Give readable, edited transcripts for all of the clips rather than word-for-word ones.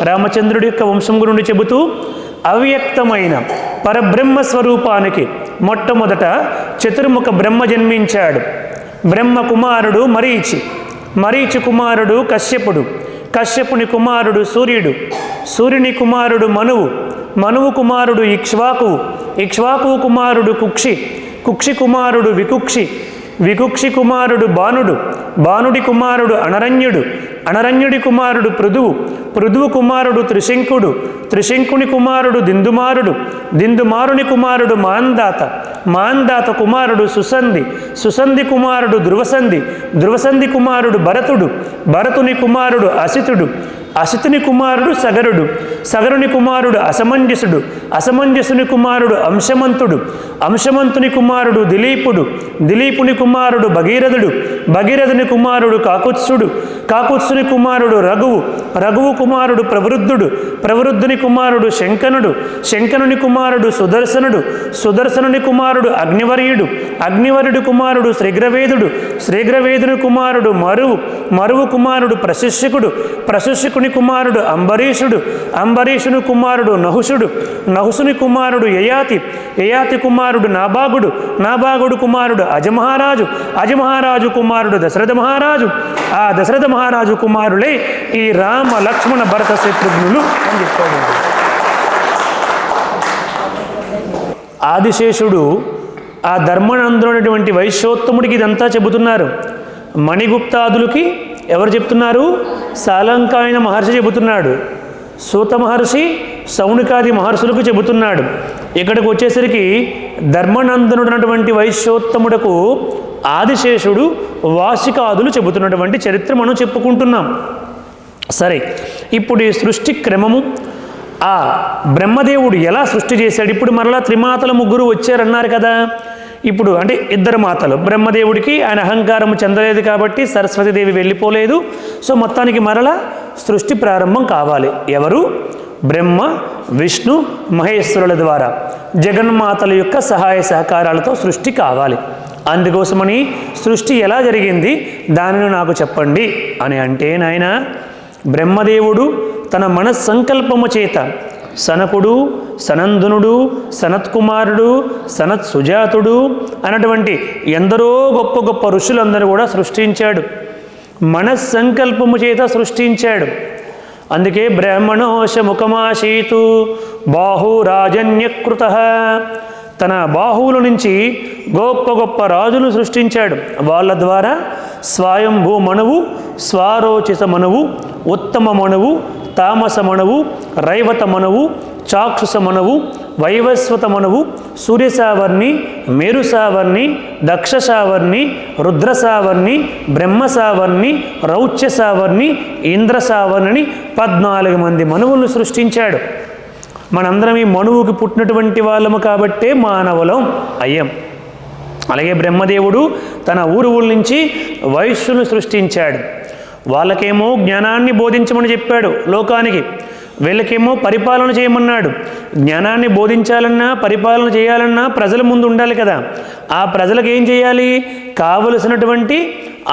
రామచంద్రుడి యొక్క వంశం గురించి చెబుతూ అవ్యక్తమైన పరబ్రహ్మ స్వరూపానికి మొట్టమొదట చతుర్ముఖ బ్రహ్మ జన్మించాడు. బ్రహ్మ కుమారుడు మరీచి, మరీచి కుమారుడు కశ్యపుడు, కశ్యపుని కుమారుడు సూర్యుడు, సూర్యుని కుమారుడు మనువు, మనువు కుమారుడు ఇక్ష్వాకువు, ఇక్ష్వాకువు కుమారుడు కుక్షి, కుక్షి కుమారుడు వికుక్షి, వికుక్షి కుమారుడు బాణుడు, బాణుడి కుమారుడు అనరణ్యుడు, అనరణ్యుడి కుమారుడు పృథువు, పృథువు కుమారుడు త్రిశంకుడు, త్రిశంకుని కుమారుడు దిందుమారుడు, దిందుమారుని కుమారుడు మాందాత, మాందాత కుమారుడు సుసంధి, సుసంధి కుమారుడు ధ్రువసంధి, ధ్రువసంధి కుమారుడు భరతుడు, భరతుని కుమారుడు అసితుడు, అసితుని కుమారుడు సగరుడు, సగరుని కుమారుడు అసమంజసుడు, అసమంజసుని కుమారుడు అంశమంతుడు, అంశమంతుని కుమారుడు దిలీపుడు, దిలీపుని కుమారుడు భగీరథుడు, భగీరథుని కుమారుడు కాకుత్సుడు, కాకుత్సుని కుమారుడు రఘువు, రఘువు కుమారుడు ప్రవృద్ధుడు, ప్రవృద్ధుని కుమారుడు శంకనుడు, శంకనుని కుమారుడు సుదర్శనుడు, సుదర్శనుని కుమారుడు అగ్నివర్యుడు, అగ్నివర్యుడి కుమారుడు శ్రీగ్రవేదుడు, శ్రీగ్రవేదుని కుమారుడు మరువు, మరువు కుమారుడు ప్రశిష్యకుడు, ప్రశిష్యకుని కుమారుడు అంబరీషుడు, అంబరీషుని కుమారుడు నహుషుడు, నహుసుని కుమారుడు యయాతి, యయాతి కుమారుడు నాభాగుడు, నాభాగుడు కుమారుడు అజమహారాజు, అజమహారాజు కుమారుడు దశరథ మహారాజు, ఆ దశరథ మహారాజు కుమారులే ఈ రామ లక్ష్మణ భరత శత్రుఘ్నులు అని చెప్తాడు. ఆదిశేషుడు ఆ ధర్మనందునటువంటి వైశ్యోత్తముడికి ఇదంతా చెబుతున్నారు. మణిగుప్తాదులకి ఎవరు చెప్తున్నారు? సాలంకాయన మహర్షి చెబుతున్నాడు. సూత మహర్షి సౌనికాది మహర్షులకు చెబుతున్నాడు. ఇక్కడికి వచ్చేసరికి ధర్మనందనుడైనటువంటి వైశ్యోత్తముడకు ఆదిశేషుడు వాసికాదులు చెబుతున్నటువంటి చరిత్ర మనం చెప్పుకుంటున్నాం. సరే, ఇప్పుడు ఈ సృష్టి క్రమము, ఆ బ్రహ్మదేవుడు ఎలా సృష్టి చేశాడు? ఇప్పుడు మరలా త్రిమాతల ముగ్గురు వచ్చారన్నారు కదా. ఇప్పుడు అంటే ఇద్దరు మాతలు, బ్రహ్మదేవుడికి ఆయన అహంకారము చెందలేదు కాబట్టి సరస్వతీదేవి వెళ్ళిపోలేదు. సో మొత్తానికి మరలా సృష్టి ప్రారంభం కావాలి. ఎవరు? బ్రహ్మ, విష్ణు, మహేశ్వరుల ద్వారా జగన్మాతల యొక్క సహాయ సహకారాలతో సృష్టి కావాలి. అందుకోసమని సృష్టి ఎలా జరిగింది దానిని నాకు చెప్పండి అని అంటే, నాయన బ్రహ్మదేవుడు తన మనస్సంకల్పము చేత సనకుడు, సనందనుడు, సనత్కుమారుడు, సనత్ సుజాతుడు అన్నటువంటి ఎందరో గొప్ప గొప్ప ఋషులందరూ కూడా సృష్టించాడు. మనస్సంకల్పము చేత సృష్టించాడు. అందుకే బ్రహ్మణోష ముఖమాశీతు బాహురాజన్యకృత, తన బాహువుల నుంచి గొప్ప గొప్ప రాజులు సృష్టించాడు. వాళ్ళ ద్వారా స్వయంభూ మనువు, స్వారోచిత మనువు, ఉత్తమ మనువు, తామస మనువు, రైవత మనువు, చాక్షుష మనువు, వైవస్వత మనువు, సూర్యసావర్ణి, మేరుసావర్ణి, దక్షసావర్ణి, రుద్రసావర్ణి, బ్రహ్మసావర్ణి, రౌచ్యసావర్ణి, ఇంద్రసావర్ణి 14 మంది మనువులను సృష్టించాడు. మనందరం ఈ మనువుకి పుట్టినటువంటి వాళ్ళము కాబట్టే మానవులం అయ్యాం. అలాగే బ్రహ్మదేవుడు తన ఊరు నుంచి వైశ్యులను సృష్టించాడు. వాళ్ళకేమో జ్ఞానాన్ని బోధించమని చెప్పాడు లోకానికి, వీళ్ళకేమో పరిపాలన చేయమన్నాడు. జ్ఞానాన్ని బోధించాలన్నా పరిపాలన చేయాలన్నా ప్రజల ముందు ఉండాలి కదా. ఆ ప్రజలకు ఏం చేయాలి? కావలసినటువంటి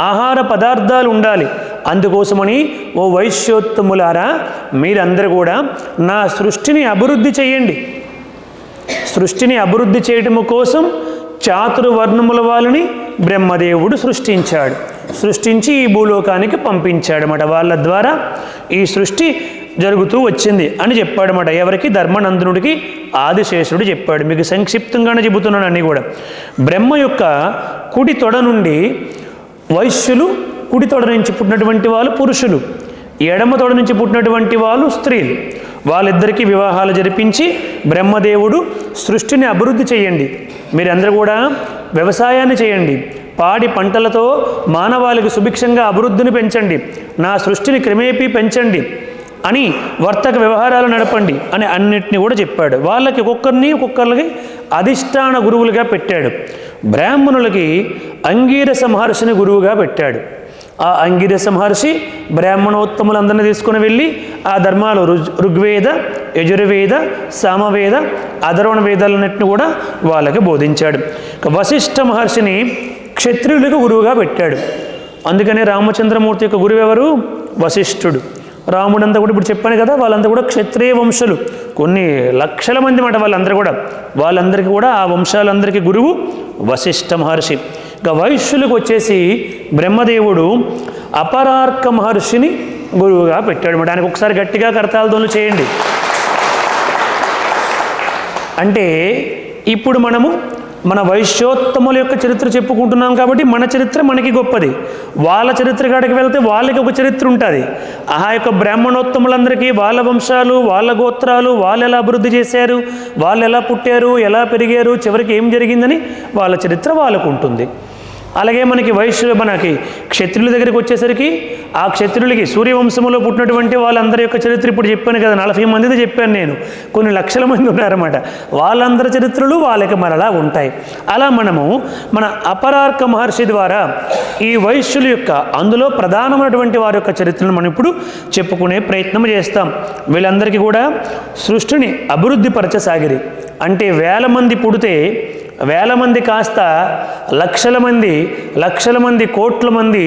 ఆహార పదార్థాలు ఉండాలి. అందుకోసమని ఓ వైశ్యోత్తములారా, మీరందరూ కూడా నా సృష్టిని అభివృద్ధి చేయండి. సృష్టిని అభివృద్ధి చేయటము కోసం చాతుర్వర్ణముల వాళ్ళని బ్రహ్మదేవుడు సృష్టించాడు. సృష్టించి ఈ భూలోకానికి పంపించాడన్నమాట. వాళ్ళ ద్వారా ఈ సృష్టి జరుగుతూ వచ్చింది అని చెప్పాడన్నమాట. ఎవరికి? ధర్మనందనుడికి ఆదిశేషుడు చెప్పాడు. మీకు సంక్షిప్తంగానే చెబుతున్నాను అన్నీ కూడా. బ్రహ్మ యొక్క కుడి తొడ నుండి వైశ్యులు, కుడి తొడ నుంచి పుట్టినటువంటి వాళ్ళు పురుషులు, ఎడమ తొడ నుంచి పుట్టినటువంటి వాళ్ళు స్త్రీలు. వాళ్ళిద్దరికీ వివాహాలు జరిపించి బ్రహ్మదేవుడు సృష్టిని అభివృద్ధి చేయండి, మీరందరూ కూడా వ్యవసాయాన్ని చేయండి, పాడి పంటలతో మానవాళికి సుభిక్షంగా అభివృద్ధిని పెంచండి, నా సృష్టిని క్రమేపీ పెంచండి అని వర్తక వ్యవహారాలు నడపండి అని అన్నిటినీ కూడా చెప్పాడు. వాళ్ళకి ఒక్కొక్కరికి అధిష్టాన గురువులుగా పెట్టాడు. బ్రాహ్మణులకి అంగీరస మహర్షిని గురువుగా పెట్టాడు. ఆ అంగీరస మహర్షి బ్రాహ్మణోత్తములందరినీ తీసుకుని వెళ్ళి ఆ ధర్మాలు ఋగ్వేద, యజుర్వేద, సామవేద, అధర్వణ వేదాలన్నింటినీ కూడా వాళ్ళకి బోధించాడు. వశిష్ఠ మహర్షిని క్షత్రియులకు గురువుగా పెట్టాడు. అందుకనే రామచంద్రమూర్తి యొక్క గురువు ఎవరు? వశిష్ఠుడు. రాముడంతా కూడా ఇప్పుడు చెప్పాను కదా, వాళ్ళంతా కూడా క్షత్రియ వంశులు, కొన్ని లక్షల మంది మాట వాళ్ళందరూ కూడా. వాళ్ళందరికీ కూడా ఆ వంశాలందరికీ గురువు వశిష్ఠ మహర్షి. ఇక వైశ్యులకు వచ్చేసి బ్రహ్మదేవుడు అపరార్క మహర్షిని గురువుగా పెట్టాడు. దానికి ఒకసారి గట్టిగా కరతాళధ్వనులు చేయండి. అంటే ఇప్పుడు మనము మన వైశ్యోత్తముల యొక్క చరిత్ర చెప్పుకుంటున్నాం కాబట్టి మన చరిత్ర మనకి గొప్పది. వాళ్ళ చరిత్ర కాడికి వెళ్తే వాళ్ళకి ఒక చరిత్ర ఉంటుంది. ఆ యొక్క బ్రాహ్మణోత్తములందరికీ వాళ్ళ వంశాలు, వాళ్ళ గోత్రాలు, వాళ్ళు ఎలా అభివృద్ధి చేశారు, వాళ్ళు ఎలా పుట్టారు, ఎలా పెరిగారు, చివరికి ఏం జరిగిందని వాళ్ళ చరిత్ర వాళ్ళకు ఉంటుంది. అలాగే మనకి మనకి క్షత్రియుల దగ్గరికి వచ్చేసరికి ఆ క్షత్రియులకి సూర్యవంశంలో పుట్టినటువంటి వాళ్ళందరి యొక్క చరిత్ర ఇప్పుడు చెప్పాను కదా, 40 మందిది చెప్పాను నేను. కొన్ని లక్షల మంది ఉన్నారన్నమాట. వాళ్ళందరి చరిత్రలు వాళ్ళకి మరలా ఉంటాయి. అలా మనము మన అపరార్క మహర్షి ద్వారా ఈ వైశ్యుల యొక్క అందులో ప్రధానమైనటువంటి వారి యొక్క చరిత్రను మనం ఇప్పుడు చెప్పుకునే ప్రయత్నం చేస్తాం. వీళ్ళందరికీ కూడా సృష్టిని అభివృద్ధి పరచసాగిరి. అంటే వేల మంది పుడితే వేల మంది కాస్త లక్షల మంది, లక్షల మంది కోట్ల మంది,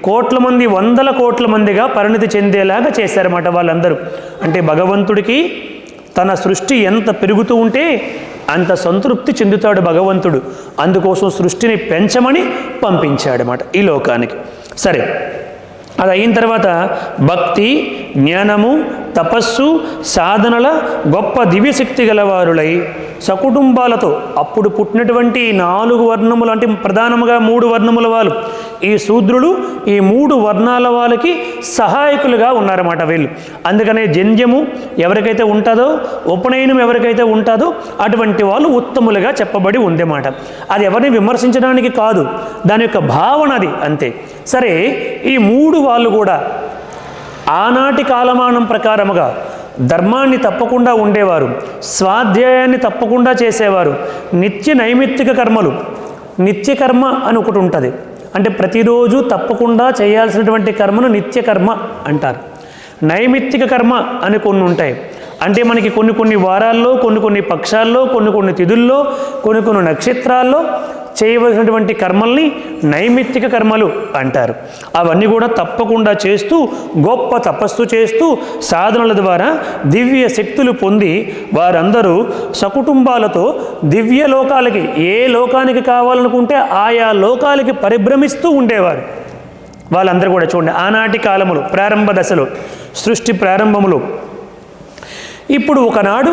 కోట్ల మంది వందల కోట్ల మందిగా పరిణతి చెందేలాగా చేశారన్నమాట వాళ్ళందరూ. అంటే భగవంతుడికి తన సృష్టి ఎంత పెరుగుతూ ఉంటే అంత సంతృప్తి చెందుతాడు భగవంతుడు. అందుకోసం సృష్టిని పెంచమని పంపించాడన్నమాట ఈ లోకానికి. సరే, అది అయిన తర్వాత భక్తి, జ్ఞానము, తపస్సు, సాధనల గొప్ప దివ్యశక్తి గలవారులై సకుటుంబాలతో అప్పుడు పుట్టినటువంటి 4 వర్ణములు, అంటే ప్రధానముగా 3 వర్ణముల వాళ్ళు, ఈ శూద్రులు ఈ 3 వర్ణాల వాళ్ళకి సహాయకులుగా ఉన్నారన్నమాట వీళ్ళు. అందుకనే జంధ్యము ఎవరికైతే ఉంటుందో, ఉపనయనం ఎవరికైతే ఉంటుందో అటువంటి వాళ్ళు ఉత్తములుగా చెప్పబడి ఉందన్నమాట. అది ఎవరిని విమర్శించడానికి కాదు, దాని యొక్క భావన అది అంతే. సరే, ఈ 3 వాళ్ళు కూడా ఆనాటి కాలమానం ప్రకారముగా ధర్మాన్ని తప్పకుండా ఉండేవారు, స్వాధ్యాయాన్ని తప్పకుండా చేసేవారు. నిత్య నైమిత్తిక కర్మలు, నిత్యకర్మ అని ఒకటి ఉంటుంది. అంటే ప్రతిరోజు తప్పకుండా చేయాల్సినటువంటి కర్మను నిత్యకర్మ అంటారు. నైమిత్తిక కర్మ అని కొన్ని ఉంటాయి. అంటే మనకి కొన్ని వారాల్లో, కొన్ని పక్షాల్లో, కొన్ని తిథుల్లో, కొన్ని నక్షత్రాల్లో చేయవలసినటువంటి కర్మల్ని నైమిత్తిక కర్మలు అంటారు. అవన్నీ కూడా తప్పకుండా చేస్తూ, గొప్ప తపస్సు చేస్తూ, సాధనల ద్వారా దివ్య శక్తులు పొంది వారందరూ సకుటుంబాలతో దివ్య లోకాలకి, ఏ లోకానికి కావాలనుకుంటే ఆయా లోకాలకి పరిభ్రమిస్తూ ఉండేవారు. వాళ్ళందరూ కూడా చూడండి, ఆనాటి కాలములు ప్రారంభ దశలో, సృష్టి ప్రారంభములు. ఇప్పుడు ఒకనాడు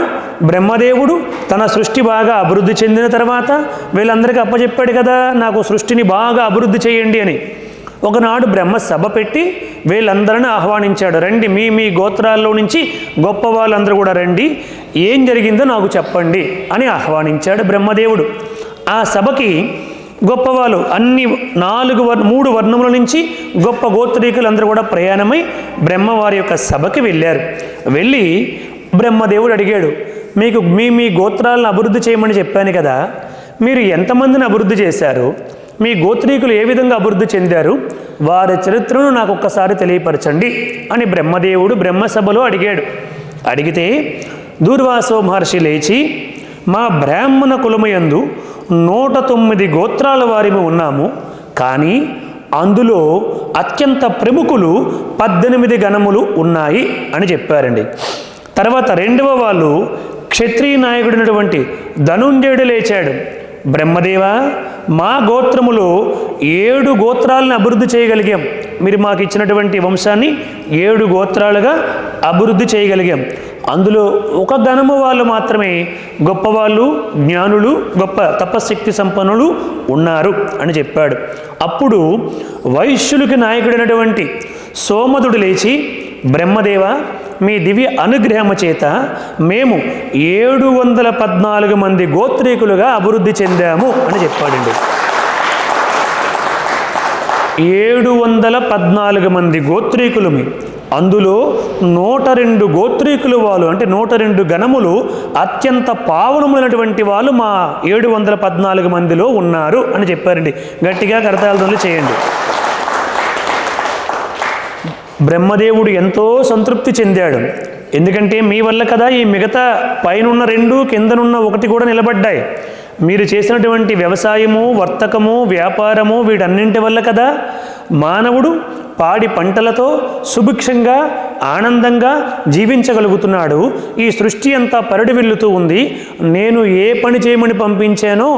బ్రహ్మదేవుడు తన సృష్టి బాగా అభివృద్ధి చెందిన తర్వాత వీళ్ళందరికీ అప్పచెప్పాడు కదా, నాకు సృష్టిని బాగా అభివృద్ధి చేయండి అని. ఒకనాడు బ్రహ్మ సభ పెట్టి వీళ్ళందరిని ఆహ్వానించాడు. రండి, మీ గోత్రాల్లో నుంచి గొప్ప వాళ్ళందరూ కూడా రండి, ఏం జరిగిందో నాకు చెప్పండి అని ఆహ్వానించాడు బ్రహ్మదేవుడు. ఆ సభకి గొప్పవాళ్ళు అన్ని 3 వర్ణముల నుంచి గొప్ప గోత్రీకులందరూ కూడా ప్రయాణమై బ్రహ్మవారి యొక్క సభకి వెళ్ళారు. వెళ్ళి బ్రహ్మదేవుడు అడిగాడు, మీకు మీ గోత్రాలను అభివృద్ధి చేయమని చెప్పాను కదా, మీరు ఎంతమందిని అభివృద్ధి చేశారు, మీ గోత్రీకులు ఏ విధంగా అభివృద్ధి చెందారు, వారి చరిత్రను నాకు ఒక్కసారి తెలియపరచండి అని బ్రహ్మదేవుడు బ్రహ్మసభలో అడిగాడు. అడిగితే దూర్వాసో మహర్షి లేచి, మా బ్రాహ్మణ కులమయందు 109 గోత్రాల వారిమి ఉన్నాము, కానీ అందులో అత్యంత ప్రముఖులు 18 గణములు ఉన్నాయి అని చెప్పారండి. తర్వాత 2వ వాళ్ళు క్షత్రియ నాయకుడినటువంటి ధనుంజయుడు లేచాడు. బ్రహ్మదేవ, మా గోత్రములో 7 గోత్రాలను అభివృద్ధి చేయగలిగాం. మీరు మాకు ఇచ్చినటువంటి వంశాన్ని 7 గోత్రాలుగా అభివృద్ధి చేయగలిగాం. అందులో ఒక గణము వాళ్ళు మాత్రమే గొప్పవాళ్ళు, జ్ఞానులు, గొప్ప తపశక్తి సంపన్నులు ఉన్నారు అని చెప్పాడు. అప్పుడు వైశ్యులకి నాయకుడైనటువంటి సోమదుడు లేచి, బ్రహ్మదేవ, మీ దివ్య అనుగ్రహము చేత మేము 714 మంది గోత్రీకులుగా అభివృద్ధి చెందాము అని చెప్పాడండి. 714 మంది గోత్రీకులు, అందులో 102 గోత్రీకులు వాళ్ళు, అంటే 102 గణములు అత్యంత పావనములైనటువంటి వాళ్ళు మా 714 మందిలో ఉన్నారు అని చెప్పారండి. గట్టిగా కరతాళధ్వనులు చేయండి. బ్రహ్మదేవుడు ఎంతో సంతృప్తి చెందాడు. ఎందుకంటే మీ వల్ల కదా ఈ మిగతా పైనున్న 2 కిందనున్న 1 కూడా నిలబడ్డాయి. మీరు చేసినటువంటి వ్యవసాయము, వర్తకము, వ్యాపారము, వీటన్నింటి వల్ల కదా మానవుడు పాడి పంటలతో సుభిక్షంగా ఆనందంగా జీవించగలుగుతున్నాడు. ఈ సృష్టి అంతా పరిడి వెళ్లుతూ ఉంది. నేను ఏ పని చేయమని పంపించానో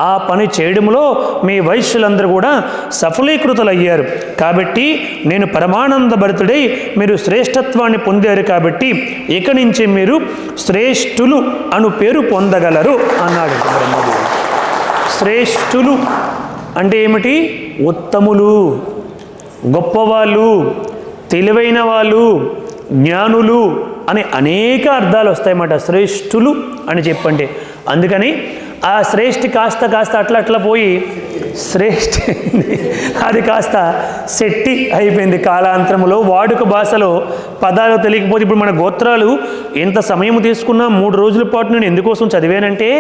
ఆ పని చేయడంలో మీ వైశ్యులందరూ కూడా సఫలీకృతులయ్యారు. కాబట్టి నేను పరమానంద భరితుడై మీరు శ్రేష్టత్వాన్ని పొందారు. కాబట్టి ఇక నుంచి మీరు శ్రేష్ఠులు అను పేరు పొందగలరు అన్నాడు బ్రహ్మదేవుడు. శ్రేష్ఠులు అంటే ఏమిటి? ఉత్తములు, గొప్పవాళ్ళు, తెలివైన వాళ్ళు, జ్ఞానులు అని అనేక అర్థాలు వస్తాయన్నమాట శ్రేష్ఠులు అని చెప్పండి. అందుకని ఆ శ్రేష్ఠి కాస్త అట్లా పోయి శ్రేష్ఠి అది కాస్త శెట్టి అయిపోయింది కాలాంతరంలో. వాడుక భాషలో పదాలు తెలియకపోతే ఇప్పుడు మన గోత్రాలు ఎంత సమయం తీసుకున్నా 3 రోజుల పాటు నేను ఎందుకోసం చదివానంటే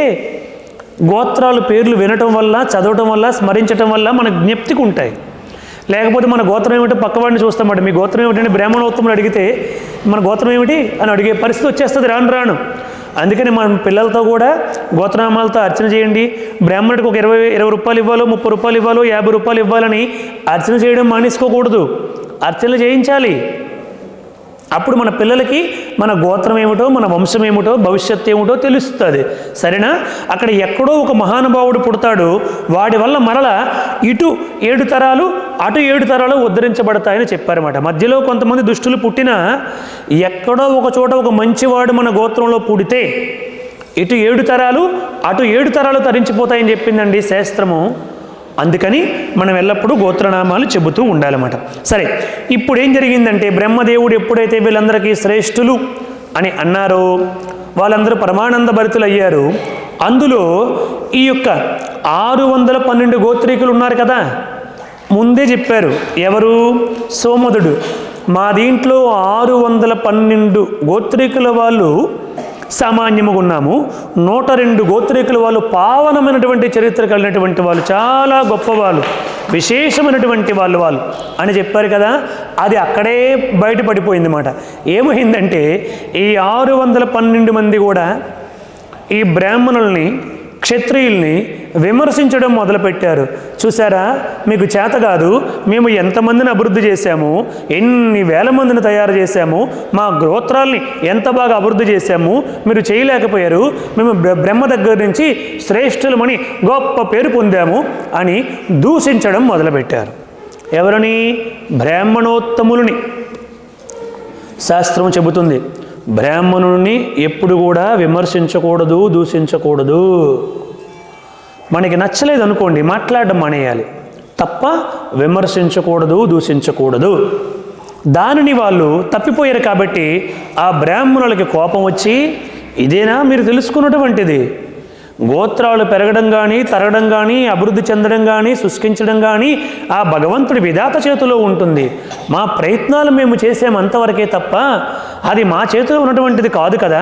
గోత్రాలు పేర్లు వినటం వల్ల, చదవటం వల్ల, స్మరించటం వల్ల మన జ్ఞప్తికి ఉంటాయి. లేకపోతే మన గోత్రం ఏమిటో పక్కవాడిని చూస్తామంట. మీ గోత్రం ఏమిటంటే బ్రాహ్మణోత్తములు అడిగితే మన గోత్రం ఏమిటి అని అడిగే పరిస్థితి వచ్చేస్తుంది రాను. అందుకని మన పిల్లలతో కూడా గోత్రనామాలతో అర్చన చేయండి. బ్రాహ్మణుడికి ఒక 20 రూపాయలు ఇవ్వాలో, 30 రూపాయలు ఇవ్వాలో, 50 రూపాయలు ఇవ్వాలని అర్చన చేయడం మానేసుకోకూడదు. అర్చనలు చేయించాలి. అప్పుడు మన పిల్లలకి మన గోత్రం ఏమిటో, మన వంశం ఏమిటో, భవిష్యత్తు ఏమిటో తెలుస్తుంది. సరేనా? అక్కడ ఎక్కడో ఒక మహానుభావుడు పుడతాడు. వాడి వల్ల మరల ఇటు 7 తరాలు అటు 7 తరాలు ఉద్ధరించబడతాయని చెప్పారన్నమాట. మధ్యలో కొంతమంది దుష్టులు పుట్టినా ఎక్కడో ఒక చోట ఒక మంచివాడు మన గోత్రంలో పుడితే ఇటు 7 తరాలు అటు 7 తరాలు తరించిపోతాయని చెప్పిందండి శాస్త్రము. అందుకని మనం ఎల్లప్పుడూ గోత్రనామాలు చెబుతూ ఉండాలన్నమాట. సరే, ఇప్పుడు ఏం జరిగిందంటే బ్రహ్మదేవుడు ఎప్పుడైతే వీళ్ళందరికీ శ్రేష్ఠులు అని అన్నారో వాళ్ళందరూ పరమానంద భరితులు అయ్యారు. అందులో ఈ యొక్క 612 గోత్రీకులు ఉన్నారు కదా, ముందే చెప్పారు. ఎవరు? సోమదుడు. మా దీంట్లో 612 గోత్రీకుల వాళ్ళు సామాన్యముగా ఉన్నాము. 102 గోత్రీకుల వాళ్ళు పావనమైనటువంటి చరిత్ర కలిగినటువంటి వాళ్ళు, చాలా గొప్పవాళ్ళు, విశేషమైనటువంటి వాళ్ళు అని చెప్పారు కదా. అది అక్కడే బయటపడిపోయింది అన్నమాట. ఏమైందంటే ఈ 612 మంది కూడా ఈ బ్రాహ్మణుల్ని, క్షత్రియుల్ని విమర్శించడం మొదలుపెట్టారు. చూసారా, మీకు చేత కాదు, మేము ఎంతమందిని అభివృద్ధి చేశాము, ఎన్ని వేల మందిని తయారు చేశాము, మా గోత్రాల్ని ఎంత బాగా అభివృద్ధి చేశాము, మీరు చేయలేకపోయారు, మేము బ్రహ్మ దగ్గర నుంచి శ్రేష్ఠులమని గొప్ప పేరు పొందాము అని దూషించడం మొదలుపెట్టారు. ఎవరిని? బ్రాహ్మణోత్తములని. శాస్త్రం చెబుతుంది బ్రాహ్మణుని ఎప్పుడు కూడా విమర్శించకూడదు, దూషించకూడదు. మనకి నచ్చలేదు అనుకోండి, మాట్లాడడం మానేయాలి తప్ప విమర్శించకూడదు, దూషించకూడదు. దానిని వాళ్ళు తప్పిపోయారు. కాబట్టి ఆ బ్రాహ్మణులకి కోపం వచ్చి, ఇదేనా మీరు తెలుసుకున్నటువంటిది? గోత్రాలు పెరగడం కానీ, తరగడం కానీ, అభివృద్ధి చెందడం కానీ, శుష్కించడం కానీ ఆ భగవంతుడి విధాత చేతిలో ఉంటుంది. మా ప్రయత్నాలు మేము చేసాము అంతవరకే తప్ప అది మా చేతిలో ఉన్నటువంటిది కాదు కదా.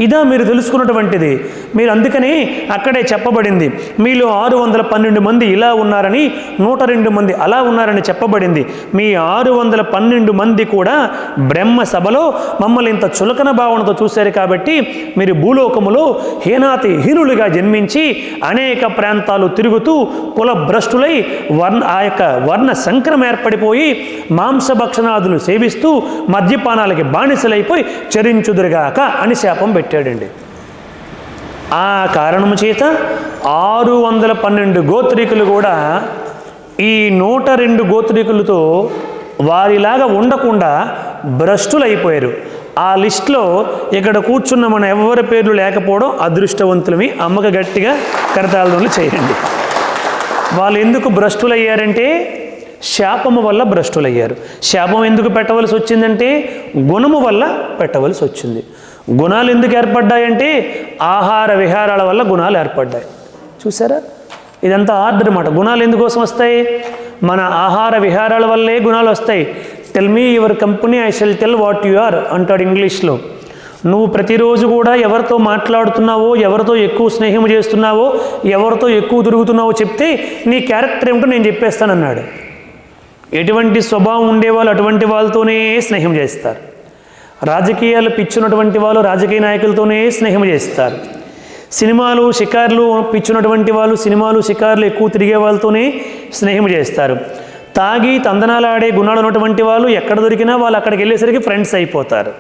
ఇదా మీరు తెలుసుకున్నటువంటిది? మీరు అందుకని అక్కడే చెప్పబడింది, మీలో 612 మంది ఇలా ఉన్నారని, 102 మంది అలా ఉన్నారని చెప్పబడింది. మీ 612 మంది కూడా బ్రహ్మ సభలో మమ్మల్ని ఇంత చులకన భావనతో చూశారు. కాబట్టి మీరు భూలోకములో హీనాతి హీనులుగా జన్మించి అనేక ప్రాంతాలు తిరుగుతూ కుల భ్రష్టులై ఆ యొక్క వర్ణ సంక్రమం ఏర్పడిపోయి మాంసభక్షణాదులు సేవిస్తూ మద్యపానాలకి బానిసలైపోయి చరించుదురుగాక అని శాపం పెట్టాడండి. ఆ కారణము చేత 612 గోత్రీకులు కూడా ఈ 102 గోత్రీకులతో వారిలాగా ఉండకుండా భ్రష్టులైపోయారు. ఆ లిస్టులో ఇక్కడ కూర్చున్న మన ఎవరి పేర్లు లేకపోవడం అదృష్టవంతులమి. అమ్మక గట్టిగా కరతాళధ్వనులు చేయండి. వాళ్ళు ఎందుకు భ్రష్టులయ్యారంటే శాపము వల్ల భ్రష్టులయ్యారు. శాపం ఎందుకు పెట్టవలసి వచ్చిందంటే గుణము వల్ల పెట్టవలసి వచ్చింది. గుణాలు ఎందుకు ఏర్పడ్డాయంటే ఆహార విహారాల వల్ల గుణాలు ఏర్పడ్డాయి. చూసారా, ఇదంతా ఆర్డర్ అన్నమాట. గుణాలు ఎందుకోసం వస్తాయి? మన ఆహార విహారాల వల్లే గుణాలు వస్తాయి. Tell me your company, I shall tell what you are అంటాడు ఇంగ్లీష్లో. నువ్వు ప్రతిరోజు కూడా ఎవరితో మాట్లాడుతున్నావో, ఎవరితో ఎక్కువ స్నేహం చేస్తున్నావో, ఎవరితో ఎక్కువ తిరుగుతున్నావో చెప్తే నీ క్యారెక్టర్ ఏమిటో నేను చెప్పేస్తానన్నాడు. ఎటువంటి స్వభావం ఉండేవాళ్ళు అటువంటి వాళ్ళతోనే స్నేహం చేస్తారు. రాజకీయాలు పిచ్చున్నటువంటి వాళ్ళు రాజకీయ నాయకులతోనే స్నేహం చేస్తారు. సినిమాలు షికార్లు పిచ్చున్నటువంటి వాళ్ళు సినిమాలు షికార్లు ఎక్కువ తిరిగే వాళ్ళతోనే స్నేహం చేస్తారు. తాగి తందనాలాడే గుణాలు ఉన్నటువంటి వాళ్ళు ఎక్కడ దొరికినా వాళ్ళు అక్కడికి వెళ్ళేసరికి ఫ్రెండ్స్ అయిపోతారు.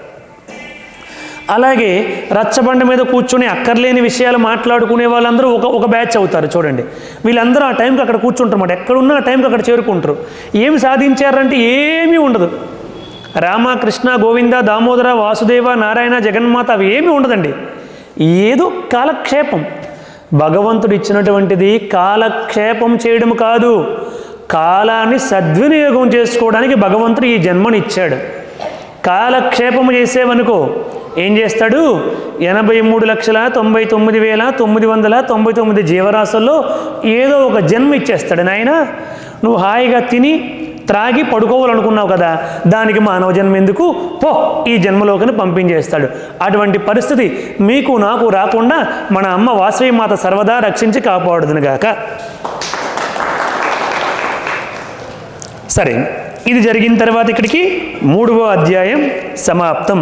అలాగే రచ్చబండ మీద కూర్చొని అక్కర్లేని విషయాలు మాట్లాడుకునే వాళ్ళందరూ ఒక బ్యాచ్ అవుతారు. చూడండి, వీళ్ళందరూ ఆ టైంకి అక్కడ కూర్చుంటారన్నమాట. ఎక్కడున్నా ఆ టైంకి అక్కడ చేరుకుంటారు. ఏమి సాధించారంటే ఏమీ ఉండదు. రామ, కృష్ణ, గోవింద, దామోదర, వాసుదేవ, నారాయణ, జగన్మాత అవి ఏమీ ఉండదండి. ఏదో కాలక్షేపం. భగవంతుడు ఇచ్చినటువంటిది కాలక్షేపం చేయడం కాదు, కాలాన్ని సద్వినియోగం చేసుకోవడానికి భగవంతుడు ఈ జన్మను ఇచ్చాడు. కాలక్షేపం చేసేవనుకో ఏం చేస్తాడు? 83,99,999 జీవరాశుల్లో ఏదో ఒక జన్మ ఇచ్చేస్తాడు. నాయన, నువ్వు హాయిగా తిని త్రాగి పడుకోవాలనుకున్నావు కదా, దానికి మానవ జన్మ ఎందుకు, పో ఈ జన్మలోకని పంపించేస్తాడు. అటువంటి పరిస్థితి మీకు నాకు రాకుండా మన అమ్మ వాసవి మాత సర్వదా రక్షించి కాపాడుదునుగాక. సరే, ఇది జరిగిన తర్వాత ఇక్కడికి 3వ అధ్యాయం సమాప్తం.